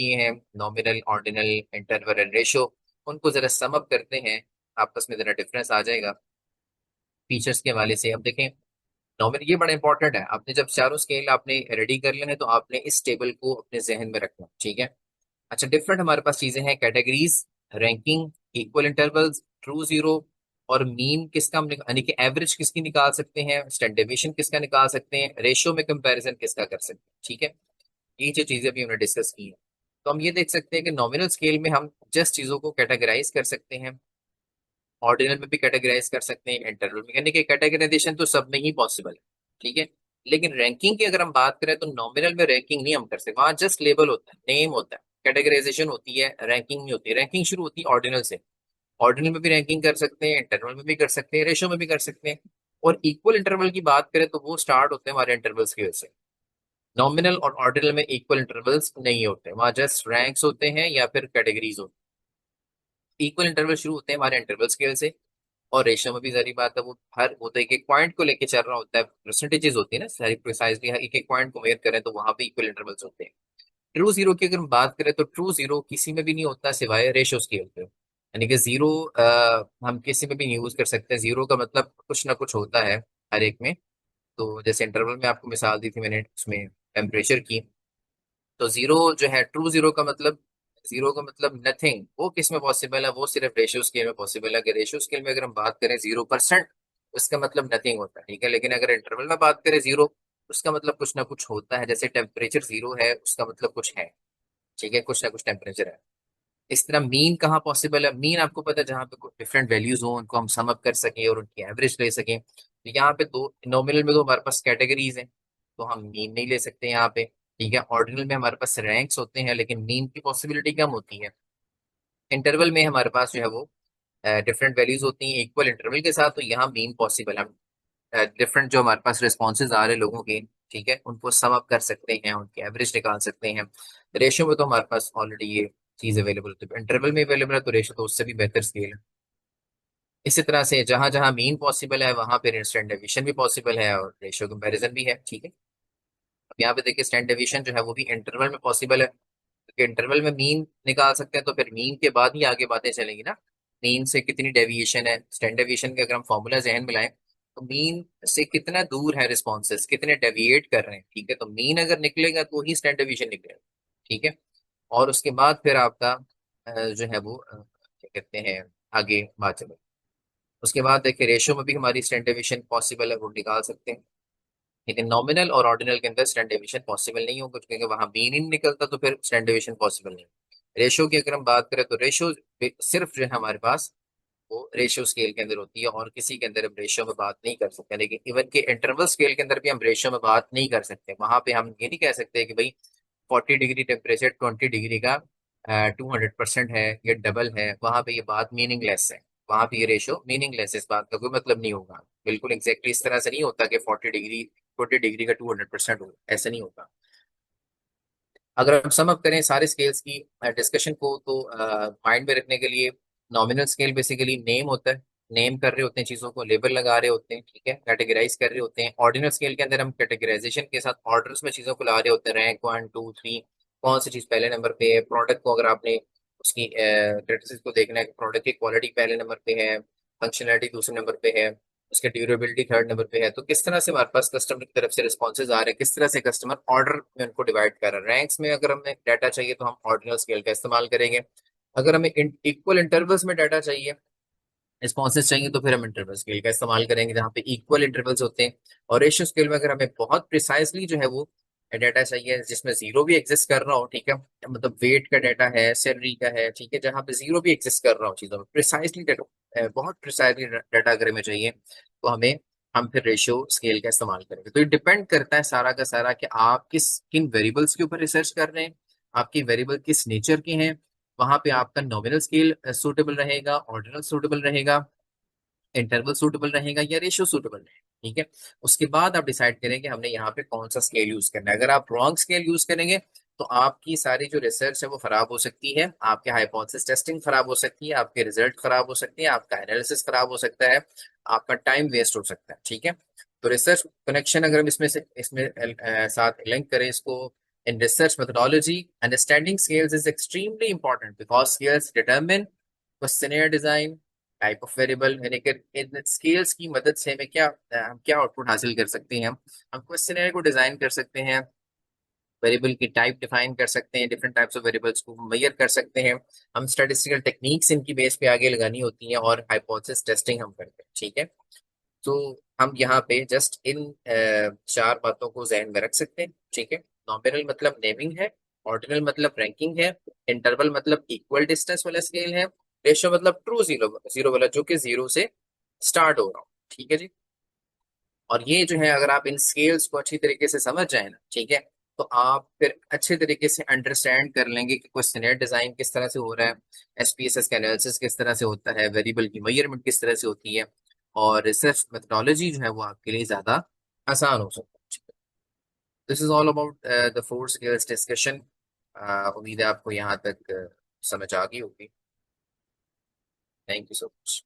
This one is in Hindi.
ये हैं nominal, ordinal, interval and ratio. उनको जरा सम अप करते हैं, आपस में जरा डिफरेंस आ जाएगा फीचर्स के हवाले से। अब देखें, नॉमिनल ये बड़ा इंपॉर्टेंट है। आपने जब चारों स्केल आपने रेडी कर लेना है तो आपने इस टेबल को अपने जहन में रखना, ठीक है। अच्छा, डिफरेंट हमारे पास चीजें हैं, categories, ranking, equal intervals, true zero और मीन किसका हम यानी कि एवरेज किसकी निकाल सकते हैं, स्टैंडर्ड डेविएशन किसका निकाल सकते हैं, रेशियो में कंपैरिजन किसका कर सकते हैं, ठीक है। ये जो चीजें भी हमने डिस्कस की है। तो हम ये देख सकते हैं कि नॉमिनल स्केल में हम जस्ट चीजों को कैटेगराइज कर सकते हैं, ऑर्डिनल में भी कैटेगराइज कर सकते हैं, इंटरवल में, यानी कि कैटेगराइजेशन तो सब में ही पॉसिबल है, ठीक है। लेकिन रैंकिंग की अगर हम बात करें तो नॉमिनल में रैंकिंग नहीं हम कर सकते, वहां जस्ट लेबल होता है, नेम होता है, कैटेगराइजेशन होती है, रैंकिंग नहीं होती। रैंकिंग शुरू होती है ऑर्डिनल से, ऑर्डिनल में भी रैंकिंग कर सकते हैं, इंटरवल में भी कर सकते हैं, रेशो में भी कर सकते हैं। और इक्वल इंटरवल की बात करें तो वो स्टार्ट होते हैं हमारे इंटरवल्स की वजह से। नॉमिनल और ऑर्डिनल में इक्वल इंटरवल्स नहीं होते, वहां जस्ट रैंक्स होते हैं या फिर कैटेगरीज होती है। इक्वल इंटरवल शुरू होते हैं हमारे इंटरवल स्केल से। और रेशो में भी सारी बात है, वो हर वो तो एक एक पॉइंट को लेके चल रहा होता है, परसेंटेजेस होती है ना सारी प्रिसाइजली, एक एक पॉइंट को मेयर करें तो वहां पे इक्वल इंटरवल्स होते हैं। ट्रू जीरो की अगर हम बात करें तो ट्रू जीरो किसी में भी नहीं होता सिवाय रेशो स्केल पे, यानी कि जीरो हम किसी में भी नहीं यूज कर सकते। जीरो का मतलब कुछ ना कुछ होता है हर एक में। तो जैसे इंटरवल में आपको मिसाल दी थी मैंने उसमें टेम्परेचर की, तो जीरो जो है, ट्रू जीरो का मतलब, जीरो का मतलब नथिंग, वो किस में पॉसिबल है, वो सिर्फ रेशियो स्केल में पॉसिबल है। अगर रेशियो स्केल में अगर हम बात करें 0%, उसका मतलब नथिंग होता है, ठीक है। लेकिन अगर इंटरवल में बात करें जीरो, उसका मतलब कुछ ना कुछ होता है। जैसे टेम्परेचर जीरो है, उसका मतलब कुछ है, ठीक है, कुछ ना कुछ टेम्परेचर है। इस तरह मीन कहाँ पॉसिबल है, मीन आपको पता है जहाँ पे डिफरेंट वैल्यूज हो उनको हम सम अप कर सकें और उनकी एवरेज ले सकें। तो यहाँ पे दो नॉमिनल में तो हमारे पास कैटेगरीज हैं, तो हम मीन नहीं ले सकते यहाँ पे, ठीक है। ऑर्डिनल में हमारे पास रैंक्स होते हैं लेकिन मीन की पॉसिबिलिटी कम होती है। इंटरवल में हमारे पास जो है वो डिफरेंट वैल्यूज होती हैं इक्वल इंटरवल के साथ, तो यहाँ मीन पॉसिबल है। डिफरेंट जो हमारे पास रिस्पॉन्सेज आ रहे हैं लोगों के, ठीक है, उनको सम अप कर सकते हैं, उनकी एवरेज निकाल सकते हैं। रेशियो में तो हमारे पास ऑलरेडी ये चीज अवेलेबल होती है, इंटरवल में अवेलेबल है, तो रेशियो तो उससे भी बेहतर स्केल है। इसी तरह से जहां जहां मीन पॉसिबल है वहां पे स्टैंडर्ड डेविएशन भी पॉसिबल है और रेशियो कंपैरिजन भी है, ठीक है। अब यहाँ पे देखिए स्टैंडर्ड डेविएशन जो है वो भी इंटरवल में पॉसिबल है, क्योंकि इंटरवल में मीन निकाल सकते हैं, तो फिर मीन के बाद ही आगे बातें चलेंगी ना। मीन से कितनी डेविएशन है, स्टैंडर्ड डेविएशन के अगर हम फॉर्मूला जहन में लाएं तो मीन से कितना दूर है रिस्पॉन्सेस, कितने डेविएट कर रहे हैं, ठीक है। तो मीन अगर निकलेगा तो ही स्टैंडर्ड डेविएशन निकलेगा, ठीक है। और उसके बाद फिर आपका जो है वो क्या कहते हैं, आगे बात चले। उसके बाद देखिए रेशियो में भी हमारी स्टैंडर्ड डेविएशन पॉसिबल है, वो निकाल सकते हैं। लेकिन नॉमिनल और ऑर्डिनल के अंदर स्टैंडर्ड डेविएशन पॉसिबल नहीं होगा, क्योंकि वहां मीन ही नहीं निकलता, तो फिर स्टैंडर्ड डेविएशन पॉसिबल नहीं। रेशियो की अगर हम बात करें तो रेशियो सिर्फ जो है हमारे पास वो रेशियो स्केल के अंदर होती है, और किसी के अंदर हम रेशियो में बात नहीं कर सकते। लेकिन इवन के इंटरवल स्केल के अंदर भी हम रेशियो में बात नहीं कर सकते, वहां पे हम ये नहीं कह सकते कि भाई 40 डिग्री टेम्परेचर 20 डिग्री का 200% है, ये डबल है, वहां पे ये बात मीनिंगलेस है। वहां पे ये रेशियो मीनिंगलेस है, इस बात का कोई मतलब नहीं होगा। बिल्कुल एग्जैक्टली इस तरह से नहीं होता कि 40 डिग्री 20 डिग्री का 200% हो, ऐसा नहीं होता। अगर हम सम अप करें सारे स्केल्स की डिस्कशन को, तो माइंड में रखने के लिए, नॉमिनल स्केल बेसिकली नेम होता है, नेम कर रहे होते हैं चीजों को, लेबल लगा रहे होते हैं, ठीक है, कैटेगराइज कर रहे होते हैं। ऑर्डिनल स्केल के अंदर हम कैटेगराइजेशन के साथ ऑर्डर्स में चीजों को ला रहे होते हैं, रैंक 1 2 3, कौन सी चीज पहले नंबर पे है। प्रोडक्ट को अगर आपने उसकी कैरेक्टरिस्टिक्स को देखना है, प्रोडक्ट की क्वालिटी पहले नंबर पे है, फंक्शनलिटी दूसरे नंबर पे है, उसके ड्यूरेबिलिटी थर्ड नंबर पे है, तो किस तरह से हमारे पास कस्टमर की तरफ से रिस्पॉन्सेज आ रहे हैं, किस तरह से कस्टमर ऑर्डर में उनको डिवाइड कर रहा है। रैंक्स में अगर हमें डाटा चाहिए तो हम ऑर्डिनल स्केल का इस्तेमाल करेंगे। अगर हमें इक्वल इंटरवल्स में डाटा चाहिए, रिस्पॉन्सेज चाहिए, तो फिर हम इंटरवल स्केल का इस्तेमाल करेंगे जहाँ पे इक्वल इंटरवल्स होते हैं। और रेशियो स्केल में अगर हमें बहुत प्रिसाइसली जो है वो डाटा चाहिए जिसमें जीरो भी एग्जिस्ट कर रहा हो, ठीक है, मतलब वेट का डाटा है, सैलरी का है, ठीक है, जहाँ पे जीरो भी एग्जिस्ट कर रहा हो चीजों में, प्रिसाइसली डाटा, बहुत प्रिसाइसली डाटा अगर हमें चाहिए तो हम फिर रेशियो स्केल का इस्तेमाल करेंगे। तो ये डिपेंड करता है सारा का सारा कि आप किन वेरिएबल्स के ऊपर रिसर्च कर रहे हैं, आपकी वेरिएबल किस नेचर के हैं। वहां पे आपका नॉमिनल स्केल सूटेबल रहेगा, ऑर्डिनल सूटेबल रहेगा, इंटरवल सूटेबल रहेगा या रेशियो सूटेबल रहेगा, ठीक है। उसके बाद आप डिसाइड करें कि हमने यहाँ पे कौन सा स्केल यूज करना है। अगर आप रॉन्ग स्केल यूज करेंगे तो आपकी सारी जो रिसर्च है वो खराब हो सकती है, आपके हाइपोथेसिस टेस्टिंग खराब हो सकती है, आपके रिजल्ट खराब हो सकते हैं, आपका एनालिसिस खराब हो सकता है, आपका टाइम वेस्ट हो सकता है, ठीक है। तो रिसर्च कनेक्शन अगर हम इसमें साथ लिंक करें इसको, In research methodology, understanding scales is extremely important because scales determine questionnaire design, type of variable, यानी कि इन स्केल्स की मदद से हम क्या आउटपुट हासिल कर सकते हैं। हम क्वेश्चनर को डिजाइन कर सकते हैं, वेरिएबल की टाइप डिफाइन कर सकते हैं, डिफरेंट टाइप्स ऑफ वेरिएबल्स को मेजर कर सकते हैं। हम स्टैटिस्टिकल टेक्निक्स इनकी बेस पे आगे लगानी होती हैं और हाइपोथेसिस टेस्टिंग हम करते हैं। ठीक है, तो हम यहाँ पे जस्ट इन चार बातों को जहन में रख सकते हैं। ठीक है, नॉमिनल मतलब नेमिंग है, ऑर्डिनल मतलब रैंकिंग है, इंटरवल मतलब इक्वल डिस्टेंस वाला स्केल है, रेशियो मतलब ट्रू जीरो जीरो वाला जो कि जीरो से स्टार्ट हो रहा हो। ठीक है जी, और ये जो है अगर आप इन स्केल्स को अच्छी तरीके से समझ जाए ना, ठीक है, तो आप फिर अच्छे तरीके से अंडरस्टैंड कर लेंगे कि क्वेश्चनर डिजाइन किस तरह से हो रहा है, एसपीएसएस का एनालिसिस किस तरह से होता है, वेरिएबल की मेजरमेंट किस तरह से होती है, और रिसर्च मेथोडोलॉजी जो है वो आपके लिए ज्यादा आसान हो सकता है। This is all about the four skills discussion. उम्मीद है आपको यहाँ तक समझ आ गई होगी। Thank you so much.